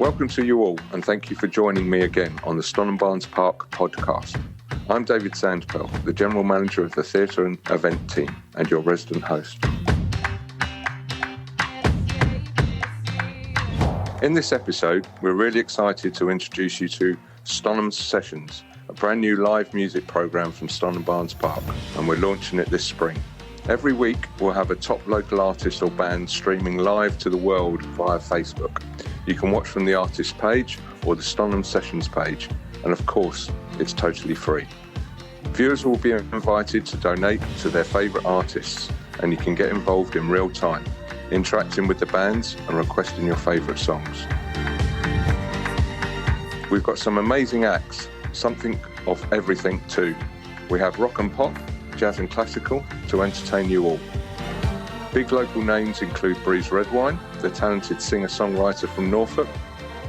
Welcome to you all, and thank you for joining me again on the Stonham Barnes Park podcast. I'm David Sandpell, the General Manager of the Theatre and Event Team, and your resident host. In this episode, we're really excited to introduce you to Stonham Sessions, a brand new live music programme from Stonham Barnes Park, and we're launching it this spring. Every week, we'll have a top local artist or band streaming live to the world via Facebook. You can watch from the artist page or the Stonham Sessions page, and of course, it's totally free. Viewers will be invited to donate to their favourite artists, and you can get involved in real time, interacting with the bands and requesting your favourite songs. We've got some amazing acts, something of everything too. We have rock and pop, jazz and classical to entertain you all. Big local names include Breeze Redwine, the talented singer-songwriter from Norfolk,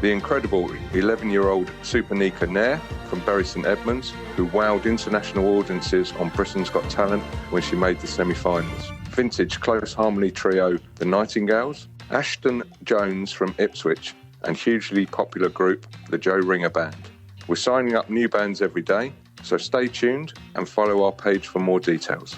the incredible 11-year-old Supernika Nair from Bury St Edmunds, who wowed international audiences on Britain's Got Talent when she made the semi-finals. Vintage close harmony trio The Nightingales, Ashton Jones from Ipswich, and hugely popular group The Joe Ringer Band. We're signing up new bands every day, so stay tuned and follow our page for more details.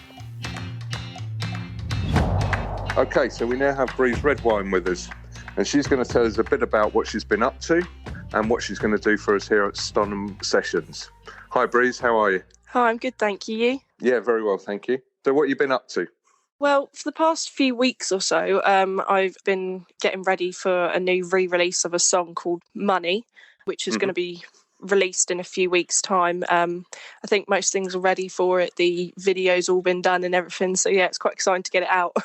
Okay, so we now have Breeze Redwine with us, and she's going to tell us a bit about what she's been up to and what she's going to do for us here at Stonham Sessions. Hi Breeze, how are you? Hi, I'm good, thank you. You? Yeah, very well, thank you. So what have you been up to? Well, for the past few weeks or so, I've been getting ready for a new re-release of a song called Money, which is going to be released in a few weeks' time. I think most things are ready for it. The video's all been done and everything. So yeah, it's quite exciting to get it out.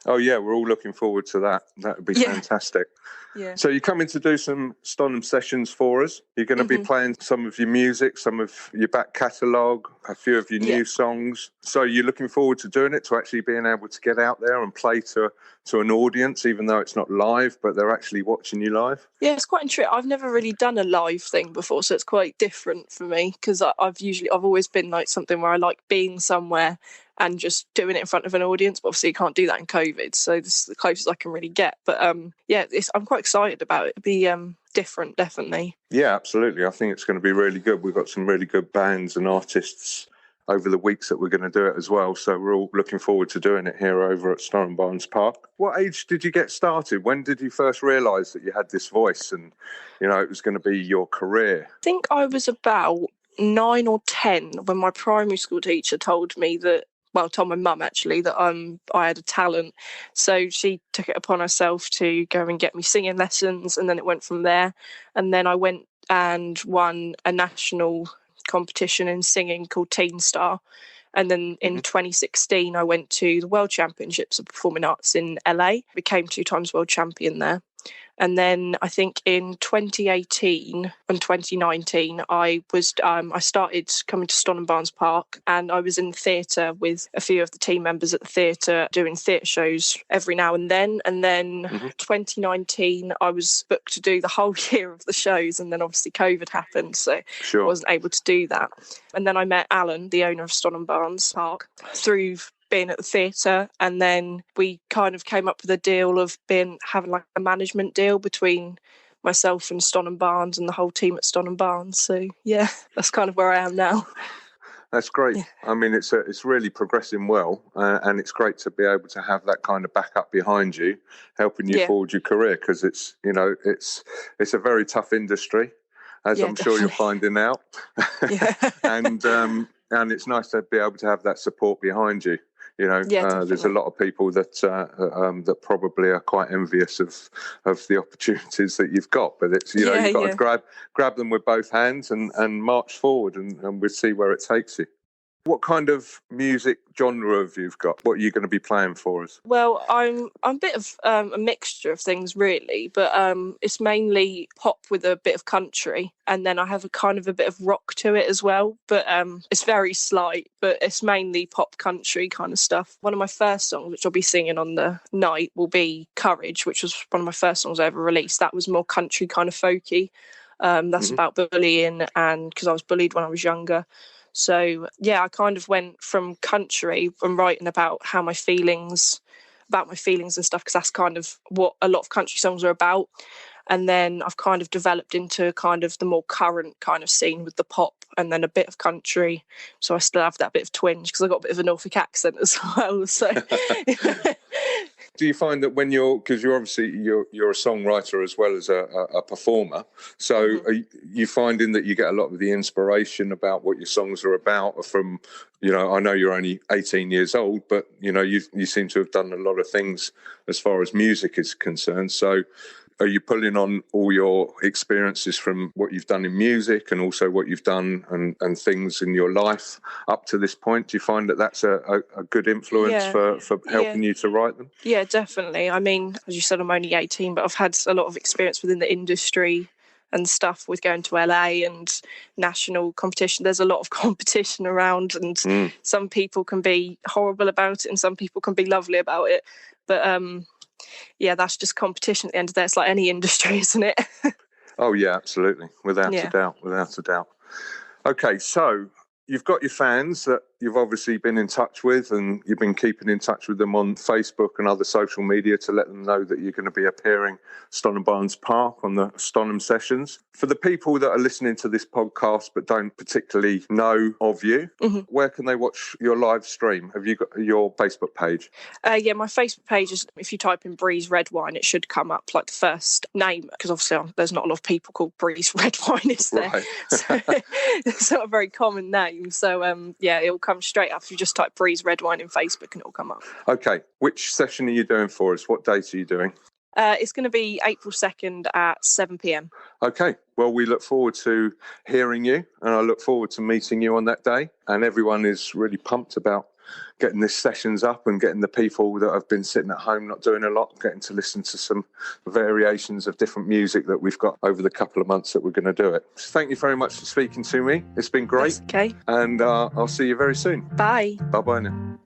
Oh yeah, we're all looking forward to that. That would be fantastic. Yeah. So you're coming to do some Stonham Sessions for us. You're going to be playing some of your music, some of your back catalogue, a few of your new songs. So you're looking forward to doing it, to actually being able to get out there and play to an audience, even though it's not live, but they're actually watching you live? Yeah, it's quite interesting. I've never really done a live thing before, so it's quite different for me, because I've always been like something where I like being somewhere and just doing it in front of an audience, but obviously you can't do that in COVID, so this is the closest I can really get. But I'm quite excited about it. It'll be different, definitely. Yeah, absolutely. I think it's going to be really good. We've got some really good bands and artists over the weeks that we're going to do it as well, so we're all looking forward to doing it here over at Stonham Barnes Park. What age did you get started? When did you first realise that you had this voice and, you know, it was going to be your career? I think I was about 9 or 10 when my primary school teacher told me that, told my mum actually, that I had a talent. So she took it upon herself to go and get me singing lessons, and then it went from there. And then I went and won a national competition in singing called Teen Star. And then in 2016, I went to the World Championships of Performing Arts in LA, became 2 times world champion there. And then I think in 2018 and 2019, I started coming to Stonham Barnes Park, and I was in the theatre with a few of the team members at the theatre doing theatre shows every now and then. And then 2019, I was booked to do the whole year of the shows, and then obviously COVID happened, so I wasn't able to do that. And then I met Alan, the owner of Stonham Barnes Park, through being at the theatre, and then we kind of came up with a deal of having like a management deal between myself and Stonham Barnes and the whole team at Stonham Barnes. So yeah, that's kind of where I am now. That's great. Yeah. I mean, it's really progressing well, and it's great to be able to have that kind of backup behind you, helping you forward your career, because it's a very tough industry, as I'm sure you're finding out. And it's nice to be able to have that support behind you. You know, there's a lot of people that probably are quite envious of the opportunities that you've got, but it's you've got to grab them with both hands and march forward, and we'll see where it takes you. What kind of music genre have you got? What are you going to be playing for us? Well, I'm a bit of a mixture of things, really, but it's mainly pop with a bit of country, and then I have a bit of rock to it as well. But it's very slight, but it's mainly pop country kind of stuff. One of my first songs, which I'll be singing on the night, will be Courage, which was one of my first songs I ever released. That was more country kind of folky. That's about bullying, and because I was bullied when I was younger. So, I kind of went from country and writing about my feelings and stuff, because that's kind of what a lot of country songs are about. And then I've kind of developed into kind of the more current kind of scene with the pop and then a bit of country. So I still have that bit of twinge because I've got a bit of a Norfolk accent as well. So Do you find that when because you're obviously you're a songwriter as well as a performer, so are you finding that you get a lot of the inspiration about what your songs are about from, I know you're only 18 years old, but you seem to have done a lot of things as far as music is concerned. So are you pulling on all your experiences from what you've done in music and also what you've done and things in your life up to this point? Do you find that that's a good influence for helping you to write them? Yeah, definitely. I mean, as you said, I'm only 18, but I've had a lot of experience within the industry and stuff with going to LA and national competition. There's a lot of competition around, and some people can be horrible about it and some people can be lovely about it. But that's just competition at the end of the day. It's like any industry, isn't it? Oh, yeah, absolutely. Without a doubt. Okay, so you've got your fans that you've obviously been in touch with, and you've been keeping in touch with them on Facebook and other social media to let them know that you're going to be appearing Stonham Barnes Park on the Stonham Sessions. For the people that are listening to this podcast but don't particularly know of you, where can they watch your live stream? Have you got your Facebook page? Yeah, my Facebook page is, if you type in Breeze Redwine, it should come up like the first name, because obviously there's not a lot of people called Breeze Redwine, is there? Right. So it's not a very common name. So it'll come straight up. If you just type Breeze Redwine in Facebook and it'll come up. Okay, which session are you doing for us? What date are you doing? It's going to be April 2nd at 7 p.m. Okay, well, we look forward to hearing you, and I look forward to meeting you on that day. And everyone is really pumped about getting this sessions up and getting the people that have been sitting at home not doing a lot, getting to listen to some variations of different music that we've got over the couple of months that we're going to do it. So thank you very much for speaking to me. It's been great. That's okay. And I'll see you very soon. Bye. Bye-bye now.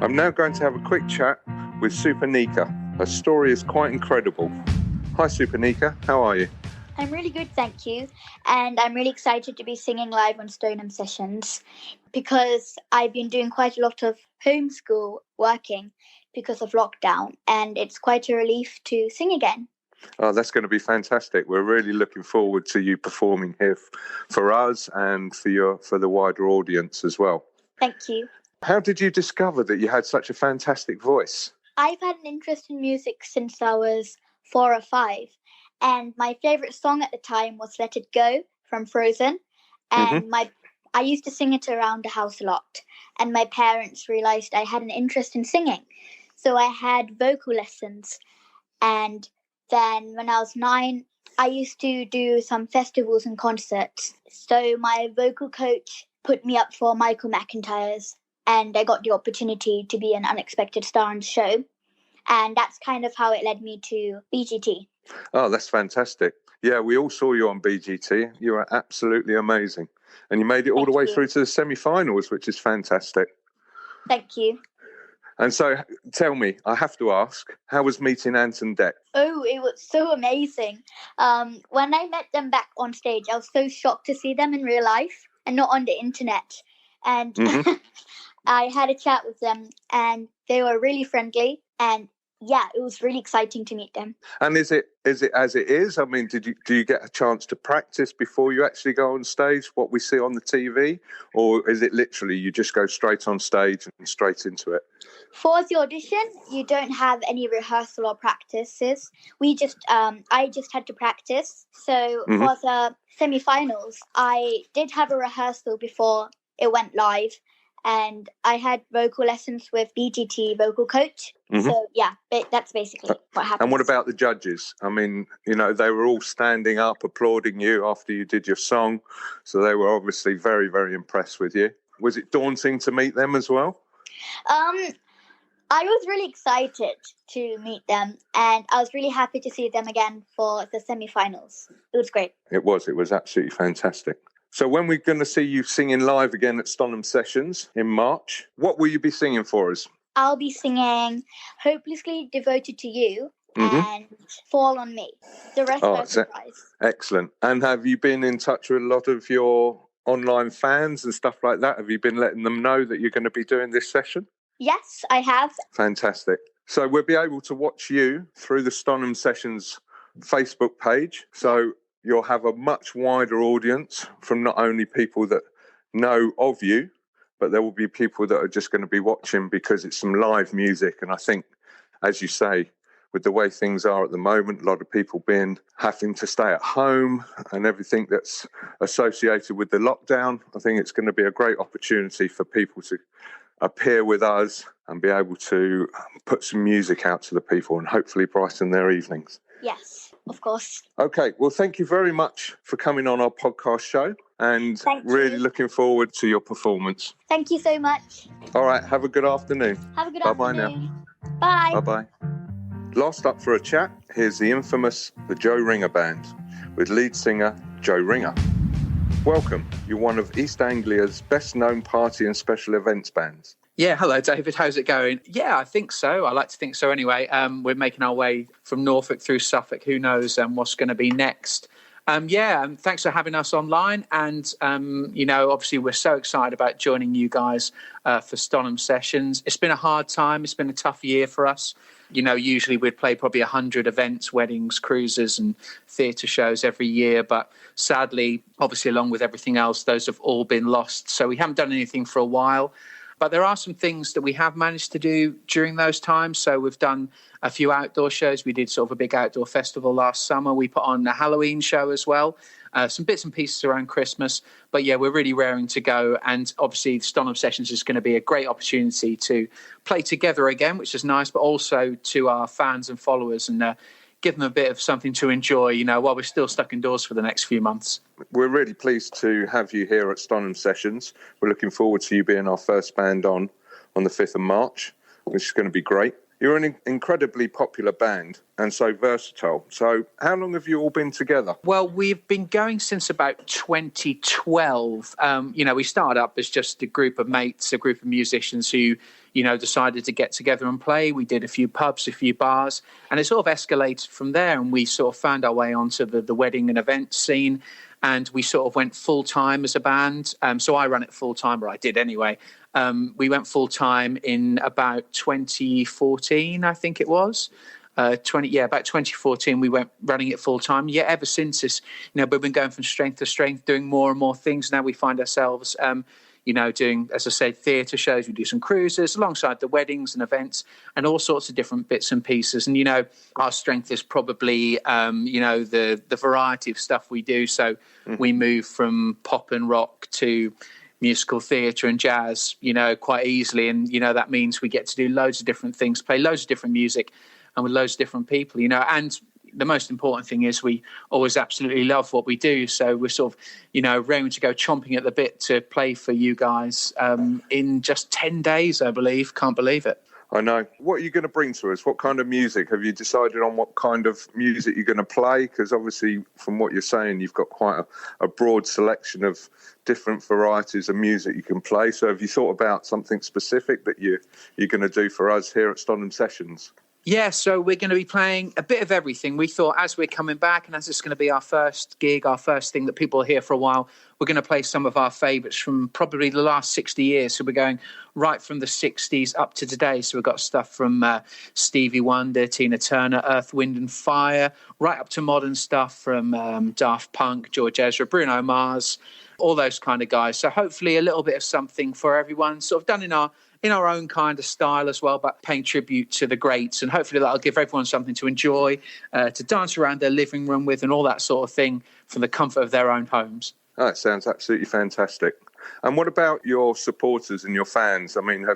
I'm now going to have a quick chat with Super Nika. Her story is quite incredible. Hi, Super Nika. How are you? I'm really good, thank you. And I'm really excited to be singing live on Stonham Sessions because I've been doing quite a lot of homeschool working because of lockdown, and it's quite a relief to sing again. Oh, that's going to be fantastic. We're really looking forward to you performing here for us and for the wider audience as well. Thank you. How did you discover that you had such a fantastic voice? I've had an interest in music since I was 4 or 5. And my favourite song at the time was Let It Go from Frozen. And I used to sing it around the house a lot. And my parents realised I had an interest in singing. So I had vocal lessons. And then when I was 9, I used to do some festivals and concerts. So my vocal coach put me up for Michael McIntyre's. And I got the opportunity to be an unexpected star on the show. And that's kind of how it led me to BGT. Oh, that's fantastic. Yeah, we all saw you on BGT. You are absolutely amazing. And you made it all the way through to the semi-finals, which is fantastic. Thank you. And so tell me, I have to ask, how was meeting Ant and Dec? Oh, it was so amazing. When I met them back on stage, I was so shocked to see them in real life and not on the internet. And I had a chat with them and they were really friendly, and yeah, it was really exciting to meet them. And is it as it is? I mean, do you get a chance to practice before you actually go on stage, what we see on the TV? Or is it literally you just go straight on stage and straight into it? For the audition, you don't have any rehearsal or practices. I just had to practice. So for the semi-finals, I did have a rehearsal before it went live. And I had vocal lessons with BGT vocal coach. So, yeah, that's basically what happened. And what about the judges? I mean, they were all standing up, applauding you after you did your song. So they were obviously very, very impressed with you. Was it daunting to meet them as well? I was really excited to meet them. And I was really happy to see them again for the semi-finals. It was great. It was absolutely fantastic. So when we're going to see you singing live again at Stonham Sessions in March, what will you be singing for us? I'll be singing Hopelessly Devoted to You and Fall on Me. The rest are a surprise. Excellent. And have you been in touch with a lot of your online fans and stuff like that? Have you been letting them know that you're going to be doing this session? Yes, I have. Fantastic. So we'll be able to watch you through the Stonham Sessions Facebook page. So you'll have a much wider audience from not only people that know of you, but there will be people that are just going to be watching because it's some live music. And I think, as you say, with the way things are at the moment, a lot of people having to stay at home and everything that's associated with the lockdown, I think it's going to be a great opportunity for people to appear with us and be able to put some music out to the people and hopefully brighten their evenings. Yes, of course. Okay, well, thank you very much for coming on our podcast show, and really looking forward to your performance. Thank you so much. All right, have a good afternoon. Have a good Bye-bye afternoon. now. Bye. Bye-bye. Last up for a chat, here's the infamous The Joe Ringer Band with lead singer Joe Ringer. Welcome. You're one of East Anglia's best-known party and special events bands. Yeah, hello, David. How's it going? Yeah, I think so. I like to think so anyway. We're making our way from Norfolk through Suffolk. Who knows what's going to be next? Thanks for having us online. And, obviously we're so excited about joining you guys for Stonham sessions. It's been a hard time. It's been a tough year for us. Usually we'd play probably 100 events, weddings, cruises and theatre shows every year. But sadly, obviously, along with everything else, those have all been lost. So we haven't done anything for a while. But there are some things that we have managed to do during those times. So we've done a few outdoor shows. We did sort of a big outdoor festival last summer. We put on a Halloween show as well. Some bits and pieces around Christmas. But yeah, we're really raring to go. And obviously, Stonham Sessions is going to be a great opportunity to play together again, which is nice, but also to our fans and followers and give them a bit of something to enjoy, while we're still stuck indoors for the next few months. We're really pleased to have you here at Stonham Sessions. We're looking forward to you being our first band on the 5th of March, which is going to be great. You're an incredibly popular band and so versatile. So how long have you all been together? Well, we've been going since about 2012. We started up as just a group of mates, a group of musicians who, decided to get together and play. We did a few pubs, a few bars, and it sort of escalated from there. And we sort of found our way onto the wedding and event scene. And we sort of went full-time as a band. So I ran it full-time, or I did anyway. We went full-time in about 2014, I think it was. About 2014, we went running it full-time. Yeah, ever since this, we've been going from strength to strength, doing more and more things. Now we find ourselves, doing, as I said, theatre shows. We do some cruises alongside the weddings and events and all sorts of different bits and pieces. And, our strength is probably, the variety of stuff we do. So we move from pop and rock to musical theatre and jazz, quite easily. And, that means we get to do loads of different things, play loads of different music and with loads of different people, and the most important thing is we always absolutely love what we do. So we're sort of, raring to go, chomping at the bit to play for you guys in just 10 days, I believe. Can't believe it. I know. What are you going to bring to us? What kind of music? Have you decided on what kind of music you're going to play? Because obviously, from what you're saying, you've got quite a broad selection of different varieties of music you can play. So have you thought about something specific that you're going to do for us here at Stonham Sessions? Yeah, so we're going to be playing a bit of everything. We thought as we're coming back and as it's going to be our first gig, our first thing that people will hear for a while, we're going to play some of our favourites from probably the last 60 years. So we're going right from the 60s up to today. So we've got stuff from Stevie Wonder, Tina Turner, Earth, Wind and Fire, right up to modern stuff from Daft Punk, George Ezra, Bruno Mars, all those kind of guys. So hopefully a little bit of something for everyone, sort of done in our own kind of style as well, but paying tribute to the greats. And hopefully that'll give everyone something to enjoy, to dance around their living room with and all that sort of thing from the comfort of their own homes. Oh, it sounds absolutely fantastic. And what about your supporters and your fans? I mean,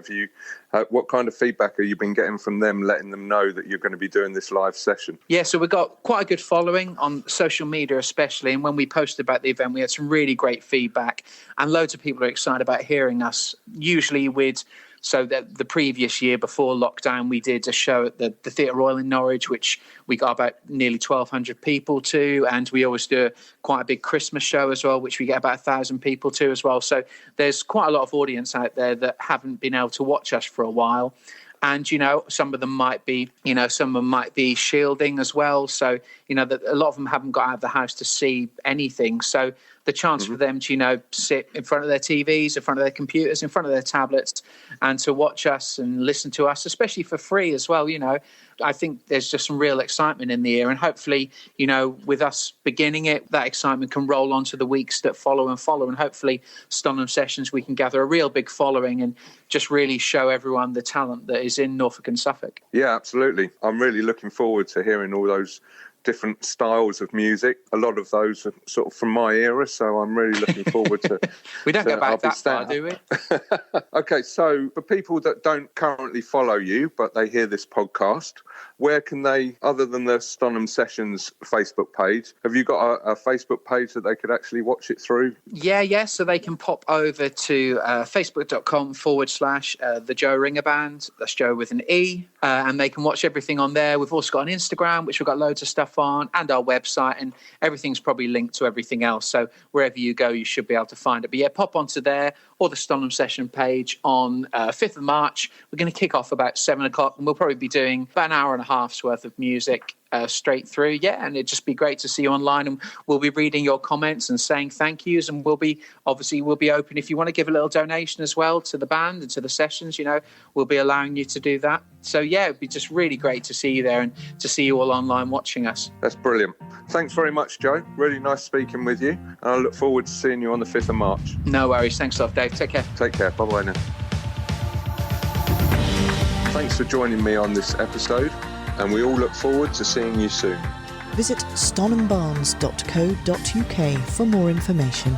what kind of feedback have you been getting from them, letting them know that you're going to be doing this live session? Yeah, so we've got quite a good following on social media especially. And when we posted about the event, we had some really great feedback. And loads of people are excited about hearing us, usually with... So the previous year before lockdown, we did a show at the Theatre Royal in Norwich, which we got about nearly 1,200 people to. And we always do quite a big Christmas show as well, which we get about 1,000 people to as well. So there's quite a lot of audience out there that haven't been able to watch us for a while. And, some of them might be, some of them might be shielding as well. So, that a lot of them haven't got out of the house to see anything. So the chance for them to, sit in front of their TVs, in front of their computers, in front of their tablets, and to watch us and listen to us, especially for free as well. I think there's just some real excitement in the air, and hopefully, with us beginning it, that excitement can roll on to the weeks that follow, and hopefully Stonham Sessions, we can gather a real big following and just really show everyone the talent that is in Norfolk and Suffolk. Yeah, absolutely. I'm really looking forward to hearing all those different styles of music. A lot of those are sort of from my era, so I'm really looking forward to... We don't go back that far, do we? Okay, so for people that don't currently follow you, but they hear this podcast, where can they, other than the Stonham Sessions Facebook page, have you got a Facebook page that they could actually watch it through? Yeah. So they can pop over to facebook.com/The Joe Ringer Band. That's Joe with an E. And they can watch everything on there. We've also got an Instagram, which we've got loads of stuff on, and our website, and everything's probably linked to everything else. So wherever you go, you should be able to find it. But yeah, pop onto there or the Stonham Session page on 5th of March. We're going to kick off about 7 o'clock, and we'll probably be doing about an hour and a half's worth of music straight through. Yeah, and it'd just be great to see you online, and we'll be reading your comments and saying thank yous, and we'll be open if you want to give a little donation as well to the band and to the sessions. We'll be allowing you to do that. So yeah, it'd be just really great to see you there and to see you all online watching us. That's brilliant. Thanks very much, Joe. Really nice speaking with you, and I look forward to seeing you on the 5th of March. No worries. Thanks a lot, Dave. Take care. Take care. Bye-bye now. Thanks for joining me on this episode, and we all look forward to seeing you soon. Visit stonhambarns.co.uk for more information.